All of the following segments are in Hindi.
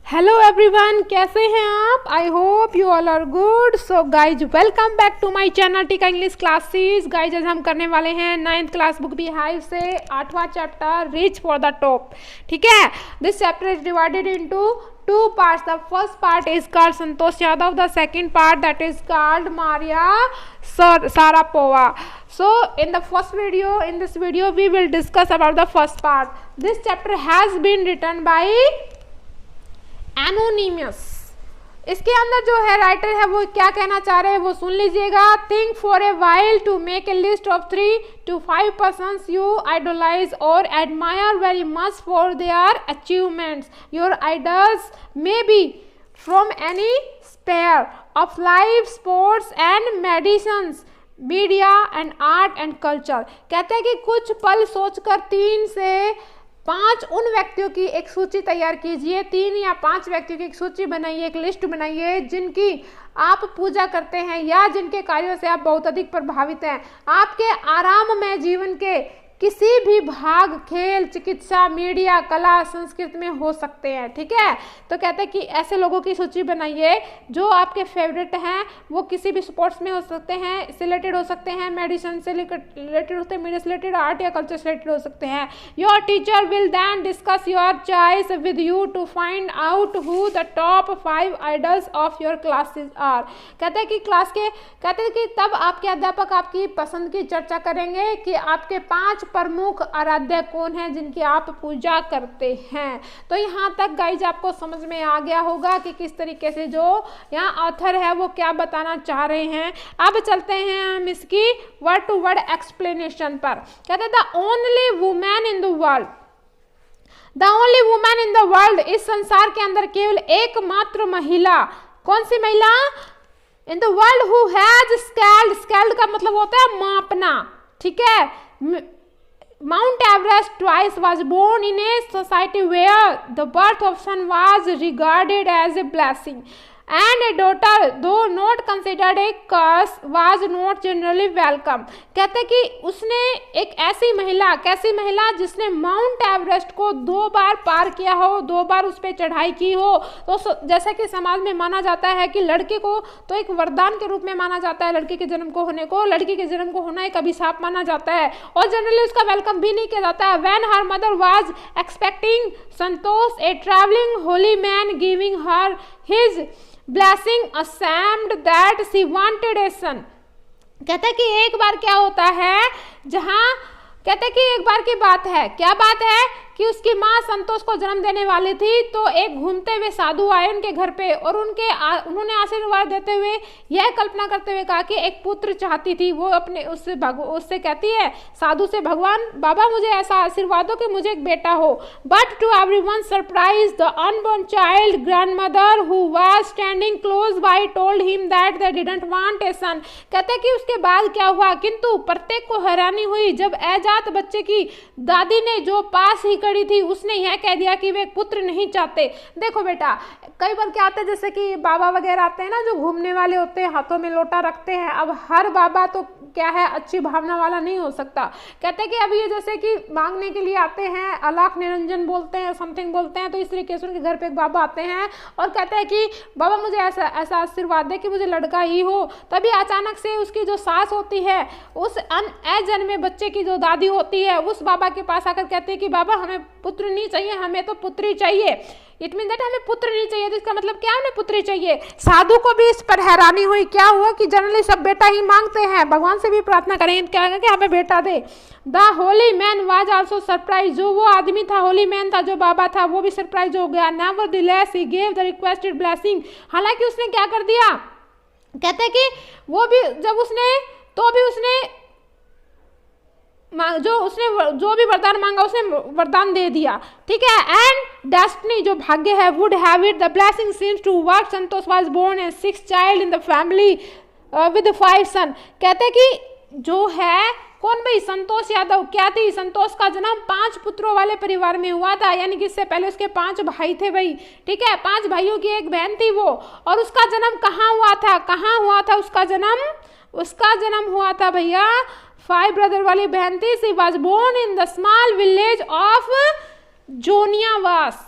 हेलो एवरीवन, कैसे हैं आप? I hope you all are good. So guys, welcome back to my channel Teeka English classes. Guys, आज हम करने वाले हैं 9th क्लास बुक बिहाइव से 8वां chapter reach for the top. ठीक है, this chapter is divided into two parts. The first part is called Santosh Yadav. The second part that is called Maria Sharapova. So in this video we will discuss about the first part. This chapter has been written by Anonymous. इसके अंदर जो है राइटर है वो क्या कहना चाह रहे हैं वो सुन लीजिएगा। Think for a while to make a list of 3 to 5 persons you idolize or admire very much for their achievements. Your idols may be from any sphere of life, sports and medicines, media and art and culture. कहते हैं कि कुछ पल सोचकर 3 से 5 उन व्यक्तियों की एक सूची तैयार कीजिए। 3 या 5 व्यक्तियों की एक सूची बनाइए, एक लिस्ट बनाइए जिनकी आप पूजा करते हैं या जिनके कार्यों से आप बहुत अधिक प्रभावित हैं। आपके आराममय जीवन के किसी भी भाग, खेल, चिकित्सा, मीडिया, कला, संस्कृति में हो सकते हैं। ठीक है, तो कहते हैं कि ऐसे लोगों की सूची बनाइए जो आपके फेवरेट हैं। वो किसी भी स्पोर्ट्स में हो सकते हैं, से रिलेटेड हो सकते हैं, मेडिसिन से रिलेटेड होते हैं, मीडिया से रिलेटेड, आर्ट या कल्चर से रिलेटेड हो सकते हैं। Your teacher will then discuss your choice with you to find out who the top 5 idols of your classes are. कहते हैं कि तब आपके अध्यापक आपकी पसंद की चर्चा करेंगे कि आपके 5 प्रमुख आराध्य कौन है जिनकी आप पूजा करते हैं। तो यहाँ तक गाइज आपको समझ में आ गया होगा कि किस तरीके से जो यहाँ ऑथर है वो क्या बताना चाह रहे हैं। अब चलते हैं हम इसकी वर्ड टू वर्ड एक्सप्लेनेशन पर। कहते हैं the only women in the world, इस संसार के अंदर केवल एकमात्र महिला। कौन सी महिला? In the world who has scaled का मतलब होता है मापना। ठीक है, Mount Everest twice, was born in a society where the birth of son was regarded as a blessing, and a daughter, though not considered a curse, was not generally welcome. कहते कि उसने एक ऐसी महिला, कैसी महिला जिसने माउंट एवरेस्ट को 2 बार पार किया हो, 2 बार उस पर चढ़ाई की हो। तो जैसा कि समाज में माना जाता है कि लड़के को तो एक वरदान के रूप में माना जाता है, लड़की के जन्म को होने को, लड़की के जन्म को होना एक अभिशाप माना जाता है और जनरली उसका वेलकम भी नहीं किया जाता है। When her mother was expecting Santosh, a traveling holy man giving her his blessing, assumed that she wanted a son. कहते हैं कि एक बार क्या होता है, जहां कहते हैं कि एक बार की बात है, क्या बात है कि उसकी माँ संतोष को जन्म देने वाली थी तो एक घूमते हुए साधु आए उनके घर पे और उन्होंने आशीर्वाद देते हुए यह कल्पना करते हुए कहा कि एक पुत्र चाहती थी। वो अपने उससे कहती है साधु से, भगवान बाबा मुझे ऐसा आशीर्वाद दो कि मुझे एक बेटा हो। But to everyone surprise the unborn child grandmother who was standing close by told him that they didn't want a son. कहते हैं कि उसके बाद क्या हुआ, किंतु प्रत्येक को हैरानी हुई जब अजात बच्चे की दादी ने जो पास ही खड़ी थी उसने यह कह दिया कि वे पुत्र नहीं चाहते। देखो बेटा, कई बार क्या आता है, जैसे कि बाबा वगैरह आते हैं ना जो घूमने वाले होते हैं, हाथों में लोटा रखते हैं। अब हर बाबा तो क्या है अच्छी भावना वाला नहीं हो सकता। कहते हैं कि अब ये जैसे कि मांगने के लिए आते हैं, अलाख निरंजन बोलते हैं, समथिंग बोलते हैं, तो इस तरीके से उनके घर पे एक बाबा आते हैं और कहते हैं कि बाबा मुझे ऐसा आशीर्वाद दे कि मुझे लड़का ही हो। तभी अचानक से उसकी जो सास होती है, उस अजन्मे बच्चे की जो दादी होती है, उस बाबा के पास आकर कहते हैं कि बाबा हमें पुत्र नहीं चाहिए, हमें तो पुत्री चाहिए। इट मीन दैट हमें पुत्र नहीं चाहिए। तो इसका मतलब क्या, हमें पुत्री चाहिए। साधु को भी इस पर हैरानी हुई। क्या हुआ कि जनरली सब बेटा ही मांगते हैं, भगवान से भी प्रार्थना करेंगे क्या कि हमें बेटा दे। The holy man was also surprise, जो वो आदमी था, होली मैन था, जो बाबा था, वो भी सरप्राइज हो गया। Nevertheless he gave the requested blessing, हालांकि उसने क्या कर दिया, कहते हैं कि वो भी जब उसने जो भी वरदान मांगा उसने वरदान दे दिया। ठीक है, एंड डेस्टिनी जो भाग्य है, would have it the blessing seems to work. Santosh was born as 6th child in the family with 5 son. कहते हैं कि जो है कौन भाई, संतोष यादव क्या थी, संतोष का जन्म 5 पुत्रों वाले परिवार में हुआ था, यानी कि इससे पहले उसके 5 भाई थे भाई। ठीक है, 5 भाइयों की एक बहन थी वो, और उसका जन्म कहाँ हुआ था, उसका जन्म हुआ था भैया 5 ब्रदर वाली बहन थी। She was born in the small village of Joniawas.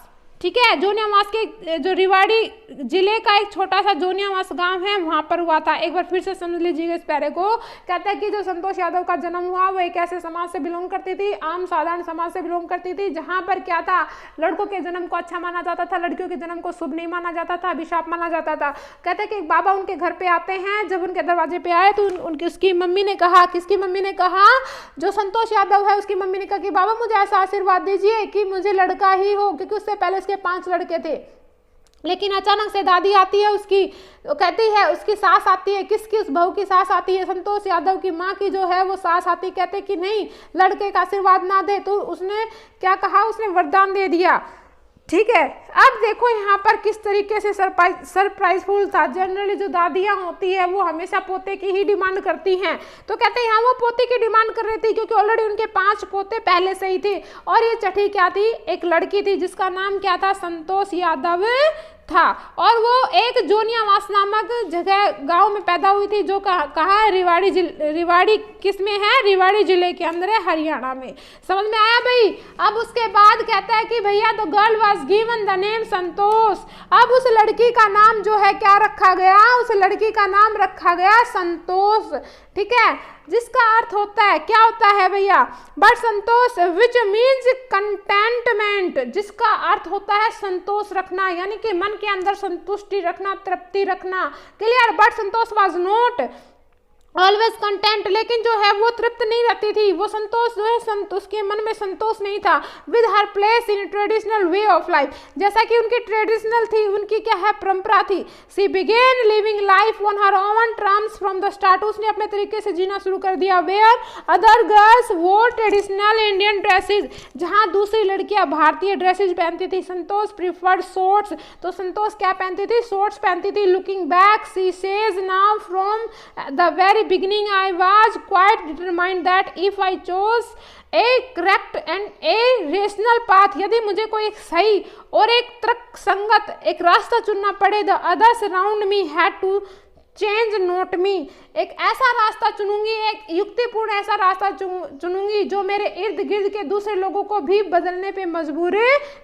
ठीक है। जोनियावास के जो रेवाड़ी जिले का एक छोटा सा जोनियावास गांव है, वहां पर हुआ था। एक बार फिर से समझ लीजिएगा इस पैरे को। कहता है कि जो संतोष यादव का जन्म हुआ वो एक ऐसे समाज से बिलोंग करती थी, आम साधारण समाज से बिलोंग करती थी, जहां पर क्या था, लड़कों के जन्म को अच्छा माना जाता था, लड़कियों के जन्म को शुभ नहीं माना जाता था, अभिशाप माना जाता था। कहते हैं कि एक बाबा उनके घर पे आते हैं। जब उनके दरवाजे पे आए तो उनकी उसकी मम्मी ने कहा, किसकी मम्मी ने कहा, जो संतोष यादव है उसकी मम्मी ने कहा कि बाबा मुझे ऐसा आशीर्वाद दीजिए कि मुझे लड़का ही हो, क्योंकि उससे पहले उसके 5 लड़के थे। लेकिन अचानक से दादी आती है उसकी, कहती है, उसकी सास आती है, किसकी, उस बहू की सास आती है, संतोष यादव की माँ की जो है वो सास आती, कहते कि नहीं लड़के का आशीर्वाद ना दे। तो उसने क्या कहा, उसने वरदान दे दिया। ठीक है। अब देखो यहाँ पर किस तरीके से सरप्राइजफुल था। जनरली जो दादियाँ होती है वो हमेशा पोते की ही डिमांड करती हैं, तो कहते हैं यहाँ वो पोते की डिमांड कर रही थी क्योंकि ऑलरेडी उनके 5 पोते पहले से ही थे। और ये छठी क्या थी, एक लड़की थी जिसका नाम क्या था, संतोष यादव था। और वो एक जोनियावास नामक जगह गांव में पैदा हुई थी, जो कहाँ है, रेवाड़ी किस में है, रेवाड़ी जिले के अंदर है, हरियाणा में। समझ में आया भाई। अब उसके बाद कहता है कि भैया the girl was given the name Santosh. अब उस लड़की का नाम जो है क्या रखा गया, उस लड़की का नाम रखा गया संतोष। ठीक है, जिसका अर्थ होता है, क्या होता है भैया, but Santosh which means contentment, जिसका अर्थ होता है संतोष रखना, यानी कि मन के अंदर संतुष्टि रखना, तृप्ति रखना। Clear. But Santosh was not always content, लेकिन जो है वो तृप्त नहीं रहती थी, वो संतोष जो है संतोष के मन में संतोष नहीं था। With her place in traditional way of life, जैसा कि उनकी ट्रेडिशनल थी, उनकी क्या है, परंपरा थी। She began living life on her own terms from the start, उसने अपने तरीके से जीना शुरू कर दिया। Where other girls wore traditional Indian dresses, जहाँ दूसरी लड़कियां भारतीय ड्रेसेज पहनती थी, संतोष प्रिफर्ड शॉर्ट्स, तो संतोष क्या पहनती थी, शॉर्ट्स पहनती थी। Looking back she says now from the very beginning I was quite determined that if I chose a correct and a rational path, यदि मुझे कोई एक सही और एक तर्क संगत एक रास्ता चुनना पड़े, the others around me had to change not me, एक ऐसा रास्ता चुनूंगी, एक युक्तिपूर्ण ऐसा रास्ता चुनूंगी जो मेरे इर्द गिर्द के दूसरे लोगों को भी बदलने पे मजबूर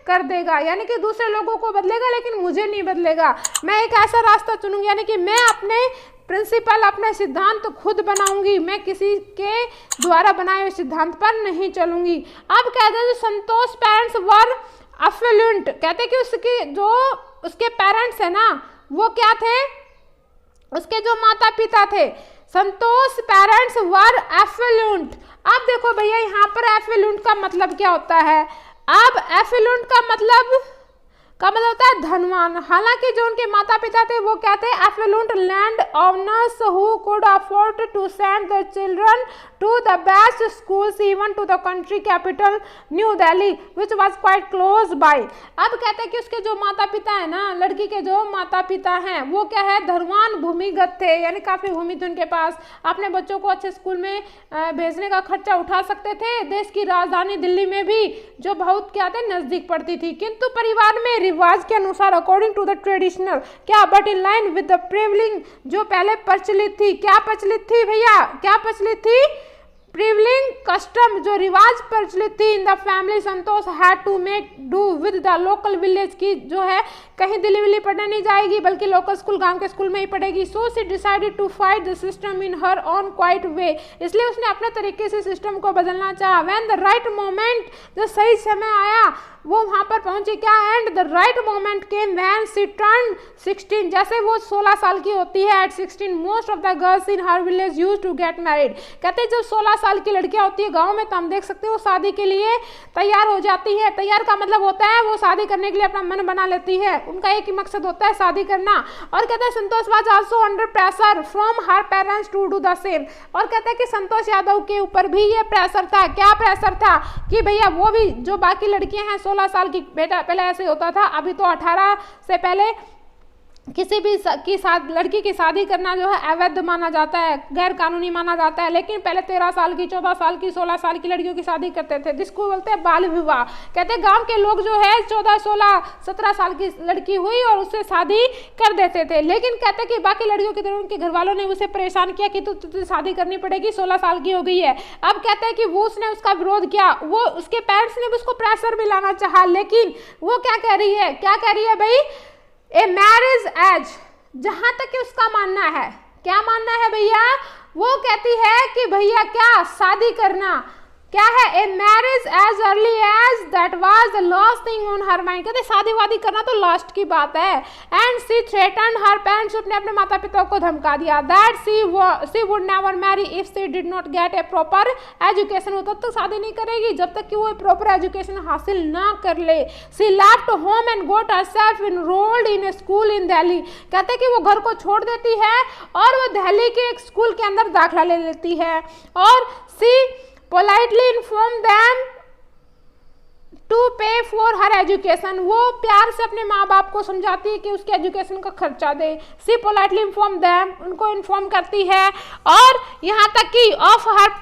कर देगा। यानी कि दूसरे लोगों को बदलेगा लेकिन मुझे नहीं बदलेगा। मैं एक ऐसा रास्ता चुनूंगी, यानी कि मैं अपने प्रिंसिपल, अपने सिद्धांत तो खुद बनाऊंगी, मैं किसी के द्वारा बनाए हुए सिद्धांत पर नहीं चलूंगी। अब कहते हैं संतोष पेरेंट्स वर अफ्लुएंट, कहते कि उसकी जो उसके पेरेंट्स है ना वो क्या थे, उसके जो माता पिता थे, संतोष पेरेंट्स वर एफ्लुएंट। अब देखो भैया यहाँ पर एफ्लुएंट का मतलब क्या होता है। अब एफ्लुएंट का मतलब होता है धनवान। हालांकि जो उनके माता पिता थे वो क्या थे, affluent land owners who could afford to send their children to the best schools even to the country capital New Delhi which was quite close by. अब कहते हैं कि उसके जो माता पिता है ना, लड़की के जो माता पिता हैं वो क्या है, धनवान भूमिगत थे, यानी काफी भूमि थी उनके पास, अपने बच्चों को अच्छे स्कूल में भेजने का खर्चा उठा सकते थे। देश की राजधानी दिल्ली में भी जो बहुत क्या थे, नजदीक पड़ती थी, किंतु परिवार में रिवाज के अनुसार अकॉर्डिंग टू द ट्रेडिशनल क्या, but in line with the prevailing, जो पहले प्रचलित थी, क्या प्रचलित थी भैया, क्या प्रचलित थी, प्रिवलिंग कस्टम, जो रिवाज प्रचलित थी in the family. Santosh had to make do with the local village, की जो है कहीं दिल्ली विल्ली पढ़ने नहीं जाएगी बल्कि लोकल स्कूल, गांव के स्कूल में ही पढ़ेगी। So she decided to fight the system in her own quiet way, इसलिए उसने अपने तरीके से सिस्टम को बदलना चाहा। व्हेन द राइट मोमेंट, जो सही समय आया वो वहां पर पहुंची, क्या, and the right moment came when she turned 16, जैसे वो 16 साल की होती है, at 16 most of the girls in her village used to get married. कहते हैं जब 16 साल की लड़कियां होती है गांव में तो हम देख सकते हैं वो शादी के लिए तैयार हो जाती है। तैयार का मतलब होता है वो शादी करने के लिए अपना मन बना लेती है, उनका एक ही मकसद होता है शादी करना। और कहते हैं Santosh was also under pressure from her parents to do the same, और कहते हैं कि संतोष यादव के ऊपर भी ये प्रेशर था। क्या प्रेशर था कि भैया वो भी, जो बाकी लड़कियां हैं 16 साल की, बेटा पहले ऐसे होता था, अभी तो 18 से पहले किसी भी लड़की की शादी करना जो है अवैध माना जाता है, गैर कानूनी माना जाता है। लेकिन पहले 13 साल की, 14 साल की, 16 साल की लड़कियों की शादी करते थे, जिसको बोलते हैं बाल विवाह। कहते हैं गांव के लोग जो है 14, 16, 17 साल की लड़की हुई और उससे शादी कर देते थे। लेकिन कहते हैं कि बाकी लड़कियों की तरह उनके घर वालों ने उसे परेशान किया कि तुझे शादी करनी पड़ेगी, 16 साल की हो गई है। अब कहते हैं कि वो उसने उसका विरोध किया, वो उसके पेरेंट्स ने भी उसको प्रेशर में लाना चाहा, लेकिन वो क्या कह रही है भाई, ए मैरिज एज, जहां तक कि उसका मानना है, क्या मानना है भैया, वो कहती है कि भैया क्या शादी करना क्या है, a marriage age early age that was the last thing on her mind. कहते शादी वादी करना तो लास्ट की बात है। And she threatened her parents, उसने अपने माता पिता को धमका दिया, that she would never marry if she did not get a proper education. वो तब तक शादी नहीं करेगी जब तक कि वो प्रॉपर एजुकेशन हासिल ना कर ले। She left home and got herself enrolled in a school in Delhi. कहते कि वो घर को छोड़ देती है और वो दिल्ली के एक स्कूल के अंदर दाखिला ले लेती है। और सी politely inform them to pay for her education। वो प्यार से अपने माँ बाप को समझाती है कि उसके एजुकेशन का खर्चा दे। She politely inform them, उनको इन्फॉर्म करती है। और यहाँ तक कि of her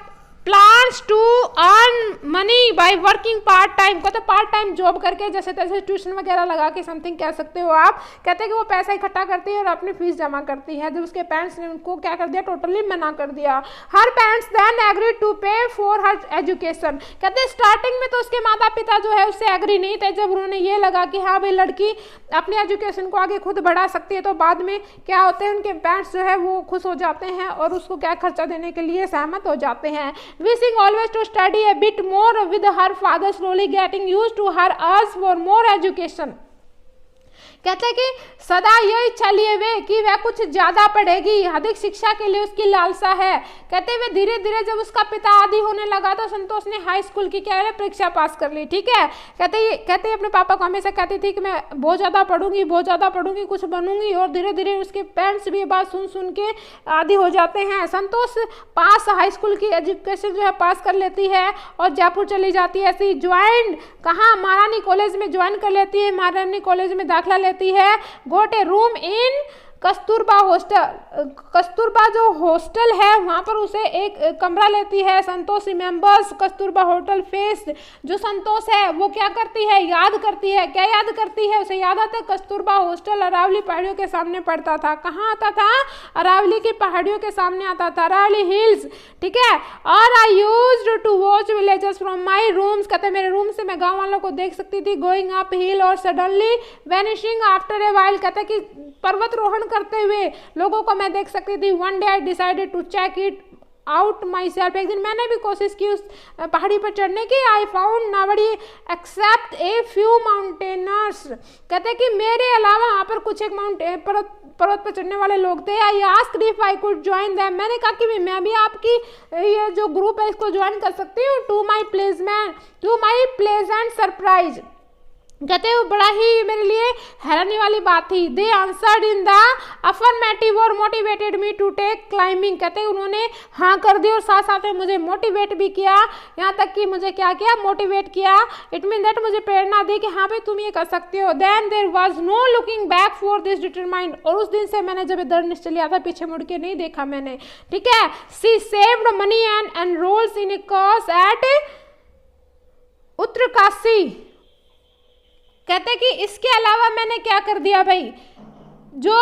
plans to earn money by working part time, कहते पार्ट टाइम जॉब करके जैसे तैसे ट्यूशन वगैरह लगा के समथिंग कह सकते हो आप। कहते हैं कि वो पैसा इकट्ठा करती है और अपनी फीस जमा करती है। जब उसके पेरेंट्स ने उनको क्या कर दिया, टोटली मना कर दिया। हर पेरेंट्स देन एग्री टू पे फॉर हर एजुकेशन। कहते हैं स्टार्टिंग में तो उसके माता पिता जो है उससे एग्री नहीं थे। जब उन्होंने ये लगा कि हाँ भाई लड़की अपनी एजुकेशन को आगे खुद बढ़ा सकती है, तो बाद में क्या होते हैं, उनके पेरेंट्स जो है वो खुश हो जाते हैं और उसको क्या खर्चा देने के लिए सहमत हो जाते हैं। Wishing always to study a bit more with her father slowly getting used to her urge for more education। कहते हैं कि सदा यह इच्छा लिए हुए कि वह कुछ ज्यादा पढ़ेगी, अधिक शिक्षा के लिए उसकी लालसा है। कहते हुए धीरे धीरे जब उसका पिता आदी होने लगा तो संतोष ने हाई स्कूल की क्या है परीक्षा पास कर ली। ठीक है, कहते अपने पापा को हमेशा कहती थी कि मैं बहुत ज्यादा पढ़ूंगी, कुछ बनूंगी। और धीरे धीरे उसके पेरेंट्स भी ये बात सुन के आदी हो जाते हैं। संतोष हाई स्कूल की एजुकेशन जो है पास कर लेती है और जयपुर चली जाती है। ऐसी ज्वाइंट कहाँ, महारानी कॉलेज में ज्वाइन कर लेती है, महारानी कॉलेज में दाखिला लेती है। Got a room in Kasturba hostel, Kasturba जो हॉस्टल है वहाँ पर उसे एक कमरा लेती है। संतोष रिमेंबर्स कस्तूरबा होटल फेस। जो संतोष है वो क्या करती है, याद करती है। क्या याद करती है, उसे याद आता है कस्तूरबा हॉस्टल अरावली पहाड़ियों के सामने पड़ता था। कहाँ आता था, अरावली की पहाड़ियों के सामने आता था, अरावली हिल्स। ठीक है, और I used to watch villages from my rooms. कहते मेरे रूम से मैं गाँव वालों को देख सकती थी। गोइंग अप हिल और suddenly vanishing after a while. कहते कि पर्वत रोहण करते हुए लोगों को मैं देख सकती थी। One day I decided to check it out myself. एक दिन मैंने भी कोशिश की उस पहाड़ी पर चढ़ने की। I found nobody except a few mountaineers. कहते कि मेरे अलावा वहाँ पर कुछ एक पर्वत पर चढ़ने वाले लोग थे। I asked if I could join them. मैंने कहा कि मैं भी आपकी ये जो ग्रुप है इसको ज्वाइन कर सकती हूँ। To my pleasant surprise. कहते वो बड़ा ही मेरे लिए हैरानी वाली बात थी। They answered in the affirmative और motivated me to take climbing. कहते उन्होंने हाँ कर दी और साथ साथ में मुझे मोटिवेट भी किया। यहाँ तक कि मुझे क्या किया, मोटिवेट किया। इट मीन दैट मुझे प्रेरणा दी कि हाँ भाई तुम ये कर सकते हो। Then there was no looking back for this determined. और उस दिन से मैंने जब दृढ़ निश्चय लिया था पीछे मुड़ के नहीं देखा मैंने। ठीक है, she saved money and enrols in a course at Uttarkashi. कहते कि इसके अलावा मैंने क्या कर दिया भाई, जो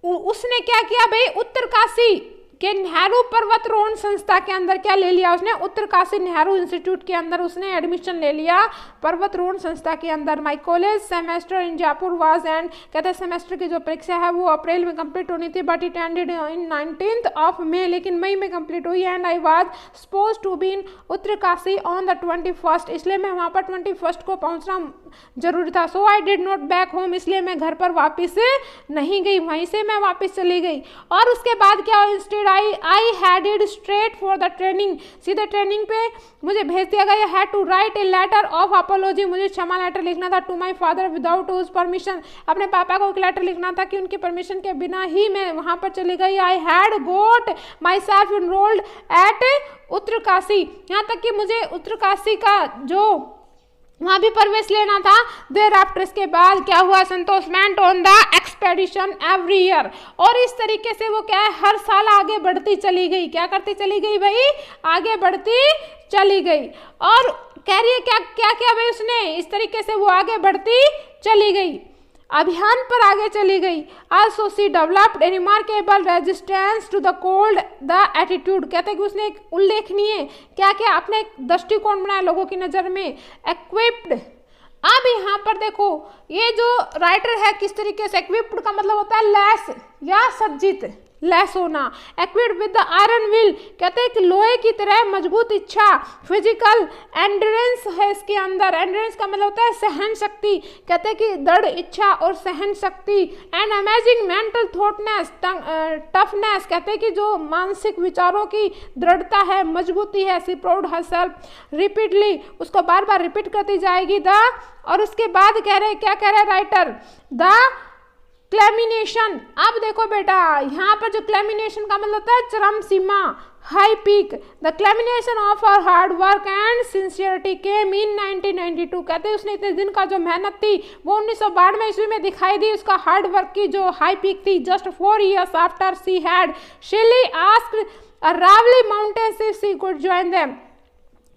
उसने क्या किया भाई, उत्तरकाशी के नेहरू पर्वतारोहण संस्था के अंदर क्या ले लिया उसने, उत्तरकाशी नेहरू इंस्टीट्यूट के अंदर उसने एडमिशन ले लिया पर्वतारोहण संस्था के अंदर। My college semester in Jaipur was and. कहते सेमेस्टर की जो परीक्षा है वो अप्रैल में कंप्लीट होनी थी, but it ended in 19th of May। लेकिन मई में कंप्लीट हुई। And I was suppose to be in Uttarkashi on the 21st। इसलिए मैं वहाँ पर 21st को पहुँचना जरूरी था। So I did not back home. इसलिए मैं घर पर वापस नहीं गई, वहीं से मैं वापस चली गई। और उसके बाद क्या, instead I headed straight for the training. सीधे ट्रेनिंग पे मुझे भेज दिया गया। Had to write a letter of apology. मुझे क्षमा लेटर लिखना था। To my father without his permission. अपने पापा को एक लेटर लिखना था कि उनकी परमिशन के बिना ही मैं वहां पर चली गई। I had got myself enrolled at Uttarkashi. यहाँ तक कि मुझे उत्तरकाशी का जो वहां भी प्रवेश लेना था। देर आफ्टर इसके बाद क्या हुआ, Santosh went on the expedition every year, और इस तरीके से वो क्या है हर साल आगे बढ़ती चली गई। क्या करती चली गई भाई, आगे बढ़ती चली गई। और कह रही है क्या क्या क्या भाई उसने, इस तरीके से वो आगे बढ़ती चली गई, अभियान पर आगे चली गई। Also she developed a remarkable resistance to the cold the attitude, कहते हैं कि उसने एक उल्लेखनीय क्या क्या अपने एक दृष्टिकोण बनाया लोगों की नज़र में। इक्विप्ड, अब यहाँ पर देखो ये जो राइटर है किस तरीके से, इक्विप्ड का मतलब होता है लैस या सज्जित, लैस होना। Equipped with the iron will, कहते हैं कि लोहे की तरह मजबूत इच्छा। फिजिकल एंड्योरेंस है इसके अंदर, एंड्योरेंस का मतलब होता है सहन शक्ति, कहते हैं कि दृढ़ इच्छा और सहन शक्ति। एंड अमेजिंग मेंटल थॉटनेस, टफनेस, कहते हैं कि जो मानसिक विचारों की दृढ़ता है, मजबूती है। सी प्राउड हरसेल्फ रिपीटली, उसको बार बार रिपीट करती जाएगी द, और उसके बाद कह रहे क्या कह रहे राइटर, द क्लेमिनेशन। अब देखो बेटा यहाँ पर जो क्लेमिनेशन का मतलब होता है चरम सीमा, high peak. The culmination of our hard work and sincerity came in 1992, कहते हैं उसने इतने दिन का जो मेहनत थी वो 1992 ईस्वी में दिखाई दी, उसका हार्ड वर्क की जो हाई पीक थी। Just 4 years after she had shelly asked a rawly mountains if she could join them,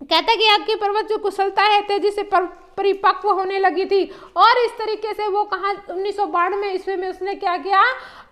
कहते हैं कि आपकी पर्वत जो कुशलता है तेजी से परिपक्व होने लगी थी। और इस तरीके से वो कहाँ 1992 ईस्वी में उसने क्या किया,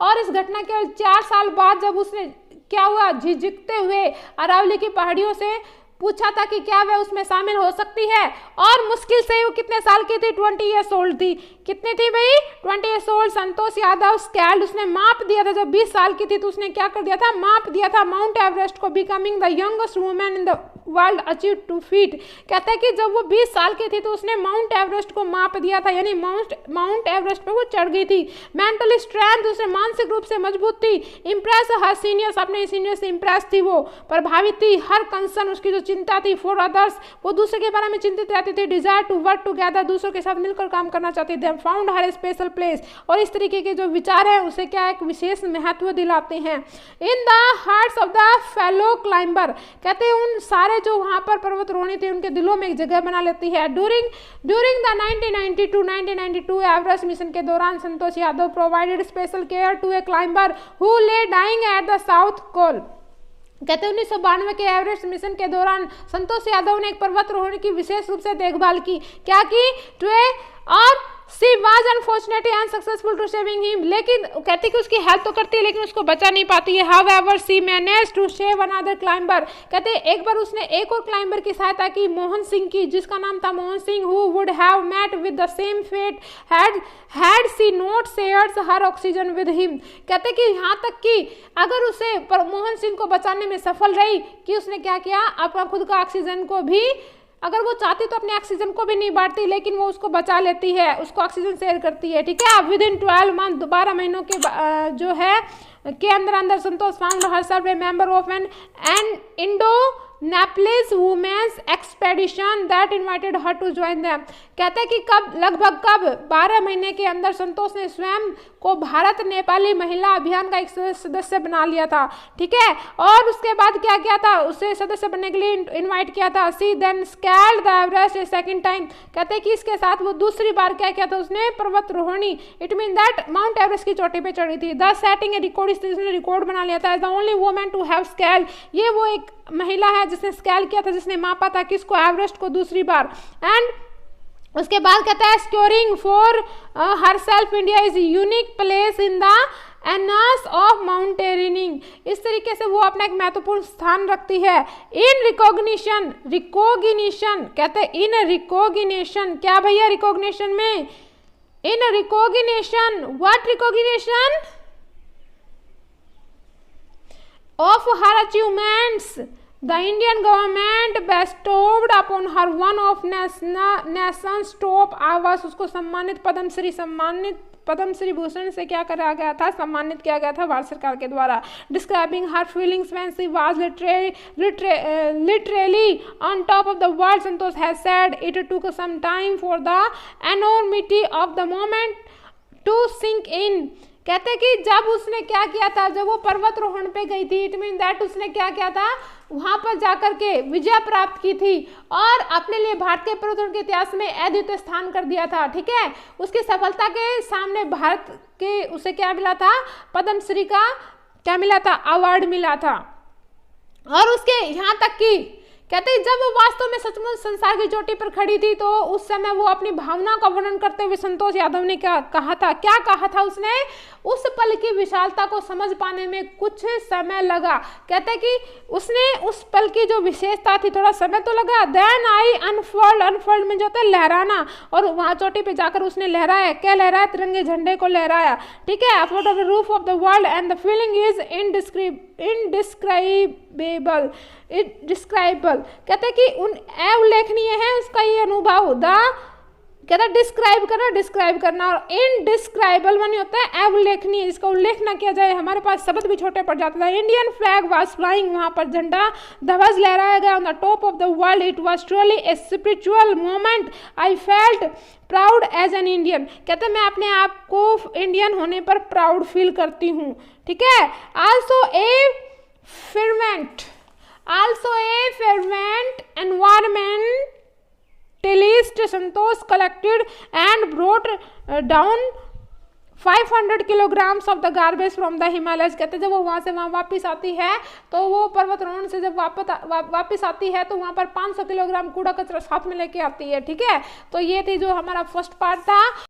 और इस घटना के 4 साल बाद जब उसने क्या हुआ, झिझकते हुए अरावली की पहाड़ियों से पूछा था कि क्या वह उसमें शामिल हो सकती है, और मुश्किल से वो कितने साल की थी, 20 years old थी। कितनी थी भाई, 20 years old। Santosh Yadav scaled, उसने माप दिया था, जब 20 साल की थी तो उसने क्या कर दिया था, माप दिया था माउंट एवरेस्ट को, becoming the youngest women in the world achieve 2 feet। कहता है कि जब वो 20 साल की थी तो उसने माउंट एवरेस्ट को माप दिया था, यानी माउंट एवरेस्ट पे वो चढ़ गई थी। मेंटली स्ट्रेंथ, उसने मानसिक रूप से मजबूत थी। इम्प्रेस हर सीनियर्स, अपने सीनियर से इम्प्रेस थी, वो प्रभावित थी। हर कंसर्न, उसकी जो चिंता थी, फॉर अदर्स, वो दूसरे के बारे में चिंतित रहती थी। डिजायर टू वर्क टुगेदर, दूसरों के साथ मिलकर काम करना चाहती थी। फाउंड हर स्पेशल प्लेस, और इस तरीके के जो विचार है उसे क्या एक विशेष महत्व दिलाते हैं। In the hearts of the fellow climber, कहते हैं उन सारे जो वहां पर पर्वतारोही थे उनके दिलों में एक जगह बना लेती है। ड्यूरिंग द 1992 एवरेस्ट मिशन के दौरान Santosh Yadav provided special care to a climber who lay dying at the South Pole, कहते हैं 1992 के एवरेस्ट मिशन के दौरान संतोष यादव ने एक पर्वतारोहण की विशेष रूप से देखभाल की। क्या की, और she was unfortunately unsuccessful to saving him, लेकिन कहती कि उसकी हेल्प तो करती है लेकिन उसको बचा नहीं पाती है। However she managed to save another climber, कहते हैं एक बार उसने एक और क्लाइंबर की सहायता की, मोहन सिंह की, जिसका नाम था Mohan Singh, who would have met with the same fate had she not shared her oxygen with him. कहते कि यहाँ तक कि अगर उसे मोहन सिंह को बचाने में सफल रही कि उसने क्या किया, अपना खुद का ऑक्सीजन को भी, अगर वो चाहती तो अपने ऑक्सीजन को भी नहीं बांटती, लेकिन वो उसको बचा लेती है, उसको ऑक्सीजन शेयर करती है। ठीक है, विद इन 12 months, 12 महीनों के जो है के अंदर Santosh found herself a member of an Indo Nepalese women's expedition that invited her to join them. कहते हैं कि लगभग 12 महीने के अंदर संतोष ने स्वयं को भारत नेपाली महिला अभियान का एक सदस्य बना लिया था। ठीक है, और उसके बाद क्या किया था, उसे सदस्य बनने के लिए इनवाइट किया था। She then scaled the Everest a second time, कहते हैं कि इसके साथ वो दूसरी बार क्या किया था, उसने पर्वतारोहणी, it mean that Mount Everest की चोटी पे चढ़ी थी। द सेटिंग ए रिकॉर्ड, इसने रिकॉर्ड बना लिया था। As the only woman to have scaled, ये वो एक महिला है जिसने स्केल किया था, जिसने मापा था किसको, एवरेस्ट को दूसरी बार। एंड उसके बाद कहता है scoring for herself India is unique place in the anus of mountaineering, इस तरीके से वो अपना एक महत्वपूर्ण स्थान रखती है। इन रिकॉग्निशन, कहते हैं इन रिकॉग्निशन, क्या भैया रिकॉग्निशन में, in recognition, what recognition of her achievements, the Indian government bestowed upon her one of nation's top awards, उसको सम्मानित पद्मश्री भूषण से क्या करा गया था, सम्मानित किया गया था भारत सरकार के द्वारा। Describing her feelings when she was literally on top of the world, Santosh has said it took some time for the enormity of the moment to sink in. कहते कि जब उसने क्या किया था, जब वो पर्वतारोहण पे गई थी, इट मीन दैट उसने क्या किया था, वहां पर जाकर के विजय प्राप्त की थी और अपने लिए भारतीय पर्वतारोहण के इतिहास में अद्वितीय स्थान कर दिया था। ठीक है, उसकी सफलता के सामने भारत के उसे क्या मिला था, पद्मश्री का क्या मिला था, अवार्ड मिला था। और उसके यहाँ तक कि कहते हैं जब वो वास्तव में सचमुच संसार की चोटी पर खड़ी थी तो उस समय वो अपनी भावनाओं का वर्णन करते हुए संतोष यादव ने क्या कहा था उसने, उस पल की विशालता को समझ पाने में कुछ समय लगा। कहते हैं कि उसने उस पल की जो विशेषता थी थोड़ा समय तो लगा। देन आई अनफोल्ड में जो होता है लहराना, और वहां चोटी पे जाकर उसने लहराया। क्या लहराया, तिरंगे झंडे को लहराया। ठीक है, upward of the roof of the world and the feeling is indescribable. कहते हैं कि उन अवलेखनीय है उसका ये अनुभव। कहता है डिस्क्राइब करना, और इनडिस्क्राइबल मानी होता है अवलेखनीय, इसका उल्लेख ना किया जाए, हमारे पास शब्द भी छोटे पड़ जाता था। इंडियन फ्लैग वाज फ्लाइंग, वहां पर झंडा ध्वज लहराया गया on the top of the world. It was truly a spiritual moment, I felt proud as an Indian. कहते हैं मैं अपने आप को इंडियन होने पर प्राउड फील करती हूँ। ठीक है, also a fervent environmentalist Santosh collected and brought down 500 kilograms of the garbage from the Himalayas। कहते जब वो वहाँ से वहाँ वापस आती है तो वो पर्वतारोहण से जब वापस आती है तो वहाँ पर 500 किलोग्राम कूड़ा कचरा साथ में लेके आती है। ठीक है, तो ये थी जो हमारा फर्स्ट पार्ट था।